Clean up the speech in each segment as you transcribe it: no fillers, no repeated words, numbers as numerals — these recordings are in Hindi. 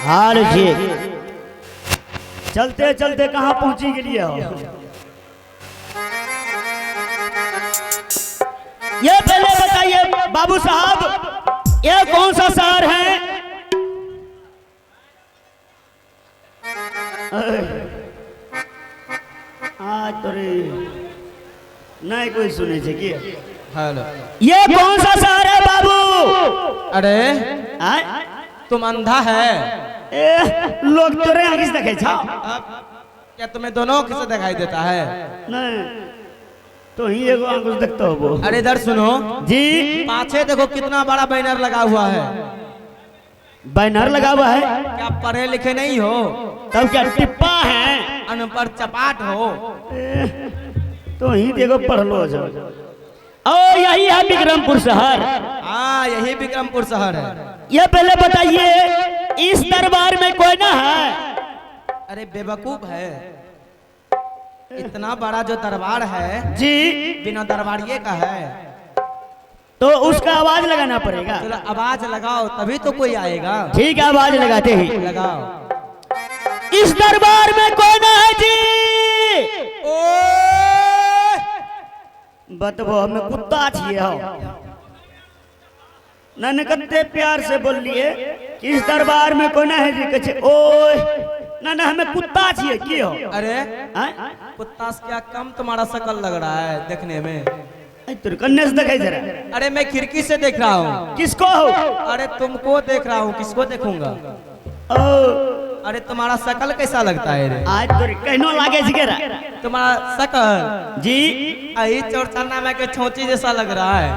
हाल जी चलते चलते कहाँ पहुंची के लिए हो? ये पहले बताइए बाबू साहब, ये कौन सा शहर है? आज तो रे नहीं कोई सुने छे कि हेलो, ये कौन सा शहर है बाबू? अरे आय? तुम अंधा है? लोग तोरे आगे से देखे छा? क्या तुम्हें दोनों किसे दिखाई देता है? नहीं तो ही एगो आंख से देखता हो वो। अरे इधर सुनो जी, पाछे देखो कितना बड़ा बैनर लगा हुआ है। बैनर लगा हुआ है? क्या पढ़े लिखे नहीं हो? तब क्या टिप्पा है? अनपढ़ चपाट हो? तो ही देखो पढ़ लो जो। और यही है विक्रमपुर शहर। हाँ, यही विक्रमपुर शहर है। ये पहले बताइए इस दरबार में कोई ना है? अरे बेवकूफ है, इतना बड़ा जो दरबार है जी, बिना दरबारिये का है। तो उसका आवाज लगाना पड़ेगा। चलो आवाज लगाओ तभी तो कोई आएगा। ठीक है, आवाज लगाते ही। लगाओ। इस दरबार में कौन है जी? बतबो हमें कुत्ता छिए हो। नन कत्ते प्यार से बोल लिए कि इस दरबार में कौन है जी? कहे ओए ना हमें कुत्ता छिए की हो? अरे आय? कुत्ता से क्या कम तुम्हारा शकल लग रहा है देखने में? तेरे कन्ने से दिखाई जरा। अरे मैं खिड़की से देख रहा हूँ। किसको हो? अरे तुमको देख रहा हूँ, किसको देखूंगा? अरे तुम्हारा शकल कैसा लगता है रे? आज तो कहनो लागे जिगरा तुम्हारा शकल जी यही चौरचन्ना में के छोंची जैसा लग रहा है।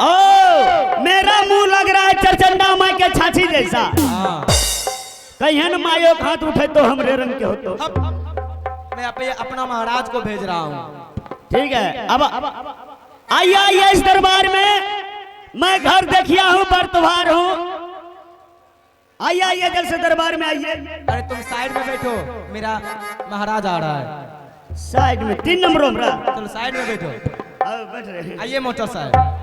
ओ मेरा मुंह लग रहा है चरचंडा माई के छाछी जैसा। हाँ। कहीं मायो हाथ उठे तो हमरे रंग के हो तो। मैं अपना महाराज को भेज रहा हूँ। ठीक है, अब आइए आइए इस दरबार में। मैं घर देखिया हूँ, बर्तवार हूँ। आइए आइए जल्द से दरबार में आइए। अरे तुम साइड में बैठो, मेरा महाराज आ रहा है। साइड में 3 नंबरों में। चलो साइड में बैठो। बैठ रहे हैं। आइए मोटर साहब।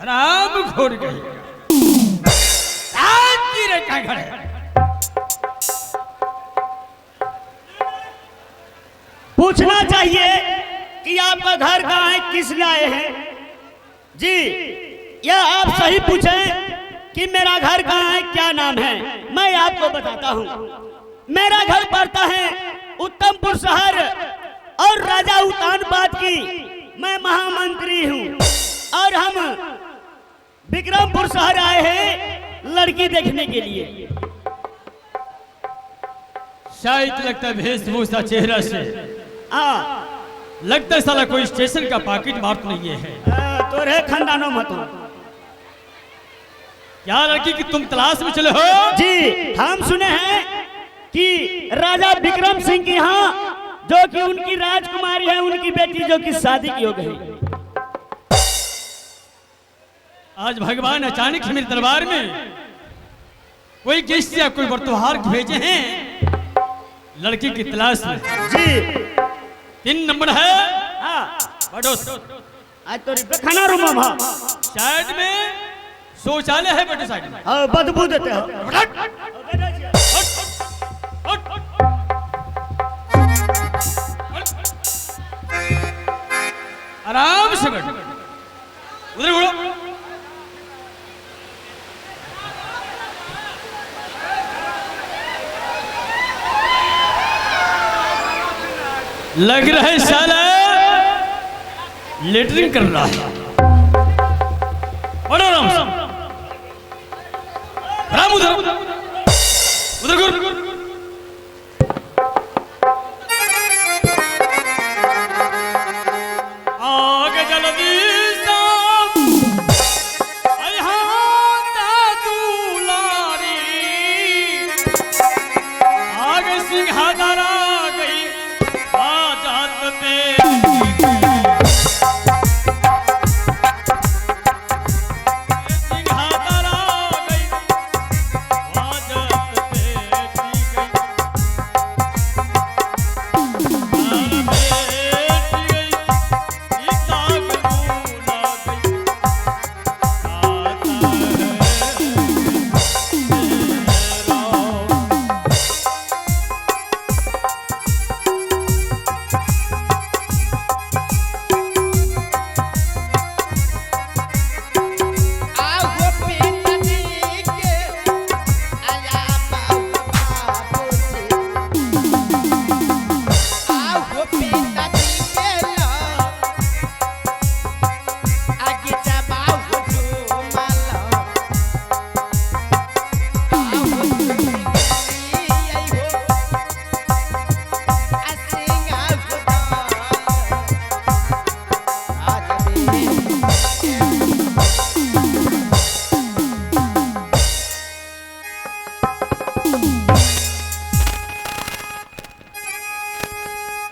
राम घोर गई घड़े। पूछना चाहिए कि आपका घर कहाँ है, किस लाए हैं? जी, यह आप सही पूछें कि मेरा घर कहाँ है, क्या नाम है। मैं आपको बताता हूँ। मेरा घर पड़ता है उत्तमपुर शहर और राजा उतानपाद की मैं महामंत्री हूँ। और हम विक्रमपुर शहर आए हैं लड़की देखने के लिए। शायद लगता है वेशभूषा चेहरा से लगता है साला कोई स्टेशन का पाकिट मार तो नहीं है। तो रे खानदानों मत हो। क्या लड़की की तुम तलाश में चले हो? जी, हम सुने हैं कि राजा विक्रम सिंह की यहाँ जो कि उनकी राजकुमारी है, उनकी बेटी जो कि शादी की हो गई। आज भगवान अचानक मेरे दरबार में कोई गेस्ट या कोई वर्तवार भेजे हैं लड़की की तलाश में। जी 3 नंबर है। बढ़ो। आज तो खाना रूम में साइड में शौचालय है, बेटे साइड में। बदबू देते हो। आराम से बैठो, उधर घुड़ो। लग रहा है साला लेटरिंग कर रहा है। बड़ो राम राम उधर उधर उधर।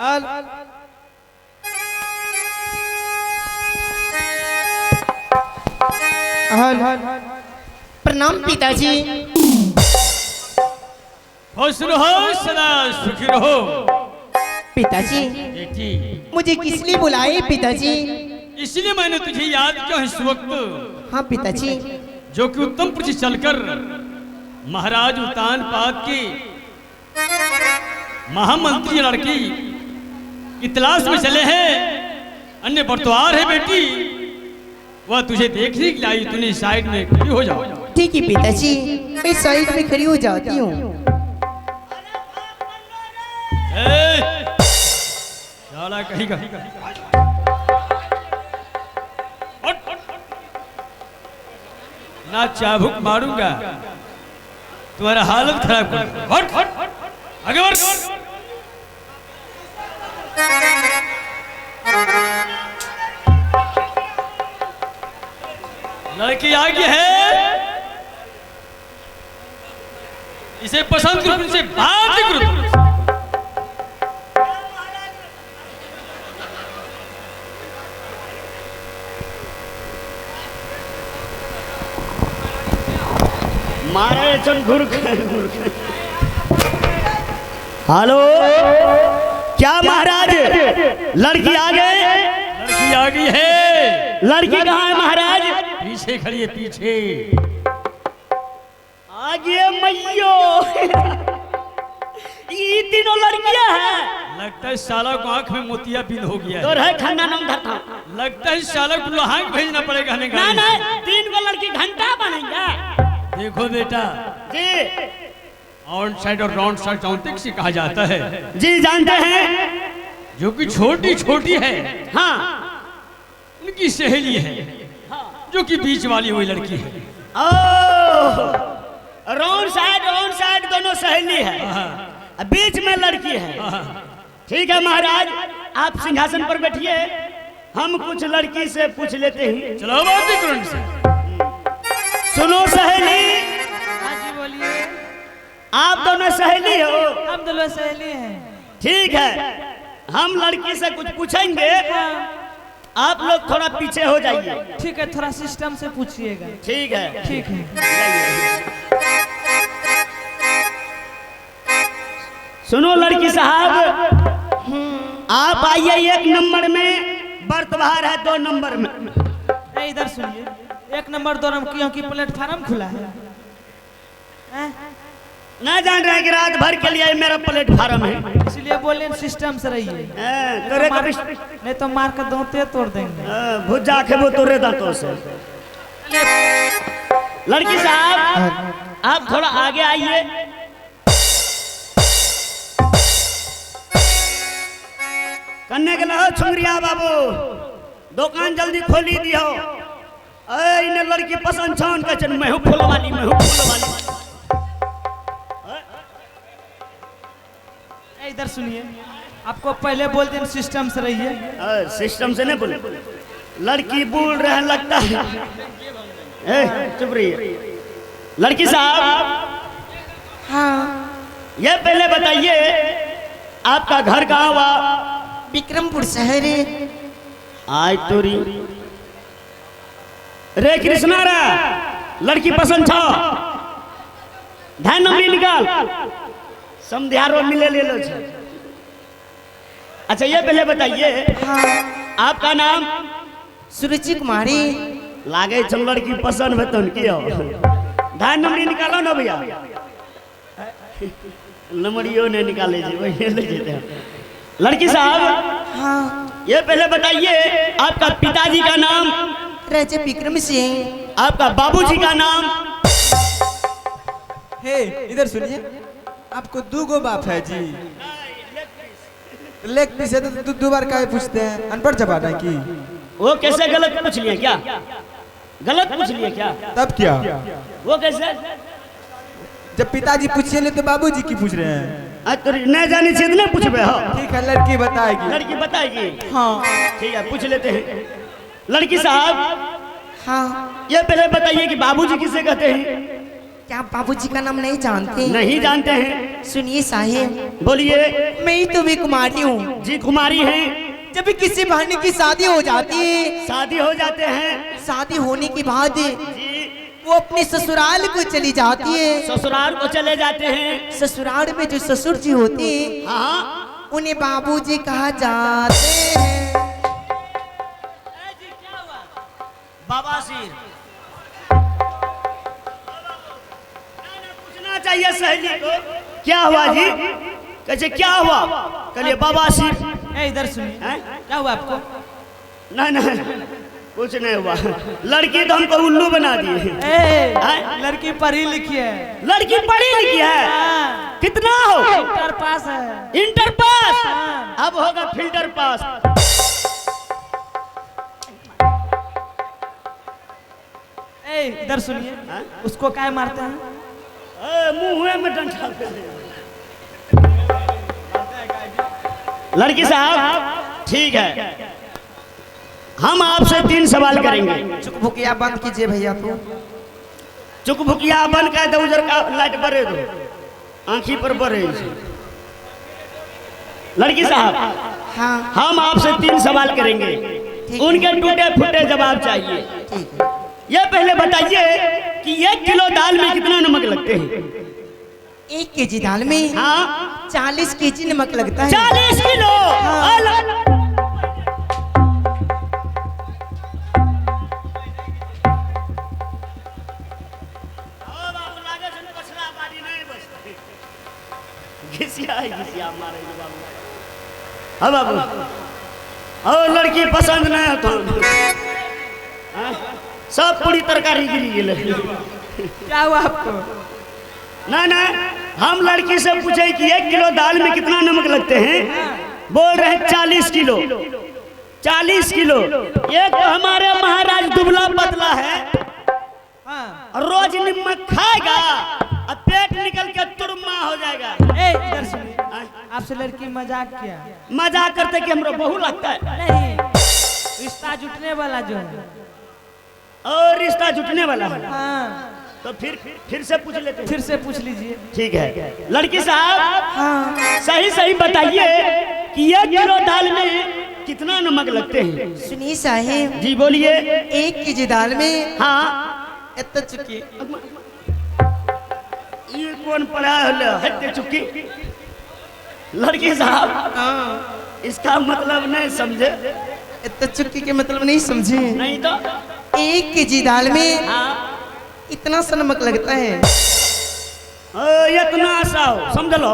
अल प्रणाम पिताजी। खुश रहो, सदा सुखी रहो। पिताजी बेटी, मुझे किस लिए बुलाए पिताजी? इसलिए मैंने तुझे याद किया इस वक्त, हाँ पिताजी। जो कि उत्तम पुर से चलकर महाराज उतान पाद की महामंत्री लड़की की तलाश में चले हैं। अन्य बरतवार है बेटी, वह तुझे देखने के लिए आई। तूने साइड में खड़ी हो जाओ। ठीक है पिताजी, मैं साइड में खड़ी हो जाती हूँ। साला कहीं का ना चाबुक मारूंगा, तुम्हारा हालत खराब कर। आगे बढ़। लड़की आगे है, इसे पसंद करो, इनसे बात करो। मारे चल घुर हेलो, क्या महाराज लड़की आ गए? लड़की आ गई है। लड़की कहाँ है महाराज? पीछे खड़ी है, पीछे। आ गए मैयो। ये तीनों लड़कियां हैं। लगता है साला को आंख में मोतिया बिंद हो गया तो है। रहे खन्ना नाम धरता। लगता है साला को लोहांग भेजना पड़ेगा। ना ना, 3 को लड़की घंटा बनेंगे। देखो बेटा जी, ऑन साइड और राउंड साइड जौनते से कहा जाता है, जी जानते हैं। जो कि छोटी छोटी है, हाँ, उनकी सहेली है। जो कि बीच वाली वही लड़की है। राउंड साइड दोनों सहेली है, बीच में लड़की है। ठीक है महाराज, आप सिंहासन पर बैठिए, हम कुछ लड़की से पूछ लेते हैं। चलो बात करो इनसे। सुनो सहेली, हाँ जी बोलिए। आप दोनों सहेली हो? हम दोनों सहेली हैं। ठीक है, हम लड़की से कुछ पूछेंगे, आप लोग थोड़ा पीछे हो जाइए। ठीक है, थोड़ा सिस्टम से पूछिएगा। ठीक है, ठीक है। सुनो लड़की साहब, आप आइए 1 नंबर में, बर्तवार है 2 नंबर में। इधर सुनिए, 1 नंबर 2 नंबर, क्योंकि प्लेटफार्म खुला है। ना जान रहे कि रात भर के लिए मेरा प्लेटफार्म है, इसलिए बोले सिस्टम से रहिए। तोरे का नहीं तो मार कर दांते तोड़ देंगे। भुजा खेबो तोरे दांतों से। लड़की साहब, आप थोड़ा आगे आइए। कन्ने के लो छुंगरिया बाबू, दुकान जल्दी खोली दियो। इन्हें लड़की पसंद छन के चन, मैं हूं फूल वाली, मैं हूं फूल वाली। इधर सुनिए, आपको पहले बोल दें सिस्टम से रहिए। सिस्टम से नहीं बोले, लड़की बोल रहे लगता है। चुप रहिए। लड़की साहब, हाँ, ये पहले बताइए आपका घर कहाँ हुआ? विक्रमपुर शहर है। आज तोरी रे कृष्णा रे, लड़की पसंद था, ध्यान नंबर निकाल, समझारो मिले ले लो। अच्छा ये पहले बताइए, आपका नाम? सुरुचि कुमारी। लागे चल लड़की पसंद है तो कियो, ध्यान नंबर निकालो ना भैया। नंबरियो ने निकाले जी, वही ले जेते हैं। लड़की साहब, हाँ, ये पहले बताइए आपका पिताजी का नाम? राजा विक्रम सिंह। आपका बाबूजी का नाम? हे इधर सुनिए, आपको 2 बाप है जी। लेग पीस है तो 2 बार काहे पूछते हैं? अनपढ़ जबाना की। वो कैसे गलत पूछ लिए क्या? गलत पूछ लिए क्या? तब क्या? वो कैसे? जब पिताजी पूछिए तो बाबूजी की पूछ रहे हैं। तो न जानी चीज नहीं पूछबे हो? ठीक है, लड़की बताएगी। लड़की बताएगी? हाँ, ठीक है, पूछ लेते हैं। लड़की साहब, हाँ, ये पहले बताइए कि बाबूजी किसे कहते हैं? क्या आप बाबूजी का नाम नहीं जानते? नहीं जानते हैं। सुनिए साहेब, बोलिए। मैं ही तो भी कुमारी हूँ। जी कुमारी हैं। जब भी किसी बहन की शादी हो जाती है, शादी हो जाते हैं शादी होने के बाद जी, वो अपने ससुराल को चली जाती है। ससुराल को चले जाते हैं। ससुराल में जो ससुर जी होते हैं, हाँ, उन्हें बाबूजी कहा जाते हैं। बवासीर। पूछना चाहिए सहेली को, क्या हुआ जी? कैसे क्या हुआ? कहिए बवासीर। ए इधर सुनिए, हैं? क्या हुआ आपको? नहीं नहीं, कुछ नहीं हुआ। लड़की तो हमको उल्लू बना दी है। ए, लड़की पढ़ी लिखी है। लड़की पढ़ी लिखी है? हाँ। कितना हो? इंटर पास है। Inter pass? हाँ। अब होगा फिल्टर पास। ए इधर सुनिए, हाँ? उसको काय मारते हैं? मुंह में डंडा फेंक दे। लड़की साहब ठीक है, हम आपसे 3 सवाल करेंगे। चुप भुकिया बंद कीजिए भैया तो। चुक भुकिया बन का दो, उजर का लाइट बरे दो, आंखी पर बरे। लड़की साहब हाँ हम आपसे 3 सवाल करेंगे, उनके टूटे फूटे जवाब चाहिए। ठीक है। ये पहले बताइए कि 1 किलो दाल में कितना नमक लगते हैं? 1 केजी दाल में हाँ 40 केजी नमक लगता है। 40 किलो। अब और लड़की पसंद नहीं तो सब पूरी तरकारी गिरी गेले। क्या हुआ आपको? ना ना, हम लड़की से पूछे कि 1 किलो दाल में कितना नमक लगते हैं, बोल रहे हैं 40 किलो। 40 किलो। एक तो हमारे महाराज दुबला पतला है, हाँ। और रोज नमक खाएगा और पेट निकल के तुरमा हो जाएगा। ए इधर सुनिए, आपसे लड़की मजाक किया। मजाक करते कि हमरो बहू लगता है। नहीं, रिश्ता जुटने वाला जो है। और रिश्ता जुटने वाला है। हाँ। तो फिर से पूछ लेते हैं। फिर से पूछ लीजिए। ठीक है लड़की साहब, हाँ सही सही बताइए कि 1 किलो दाल में कितना नमक लगते हैं? सुनिए साहेब, जी बोलिए। 1 केजी दाल में हाँ, इतना चुकी। ये कौन पढ़ा है चुकी? लड़की साहब हाँ, इसका मतलब नहीं समझे? इतना चुकी के मतलब नहीं समझे। नहीं तो 1 केजी दाल में हाँ, इतना सा नमक लगता है। इतना सा हो, समझ लो।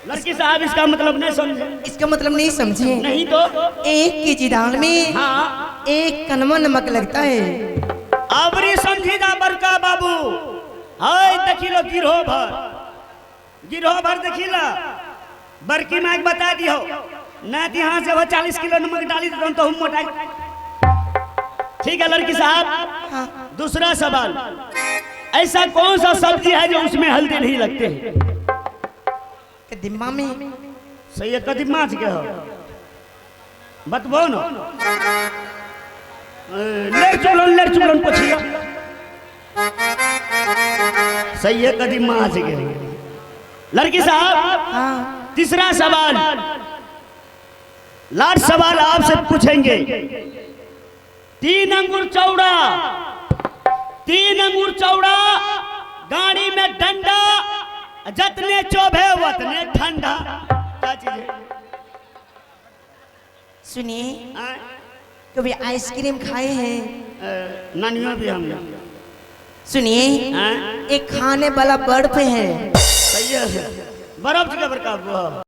लड़की साहब इसका मतलब नहीं समझे? इसका मतलब नहीं समझे। नहीं तो 1 केजी दाल में हाँ, 1 कनवा नमक लगता है। अबरी समझीदा बड़का बाबू। हाय देखी लो, गिरोह भर देखी लो। बड़की माइक बता दियो, नहीं तो यहाँ से वो 40 किलो नमक डाली तो हम मोटा। ठीक है लड़की साहब, हाँ दूसरा सवाल, ऐसा कौन सा सब्जी है जो उसमें हल्दी नहीं लगते है? कदीमा में। सही है, कदीमा के हो बतबो न। लेर चुलन पूछिए। सही है, कदीमा के। लड़की साहब हाँ तीसरा सवाल, लास्ट सवाल आपसे पूछेंगे। 3 अंगूर चौड़ा, गाड़ी में डंडा, जतने चोभे वतने ठंडा। क्या चीज है? सुनिए, कभी आइसक्रीम खाए हैं? नानियों भी हम। सुनिए, एक खाने वाला बर्फ है। सही है, बर्फ जगह पर का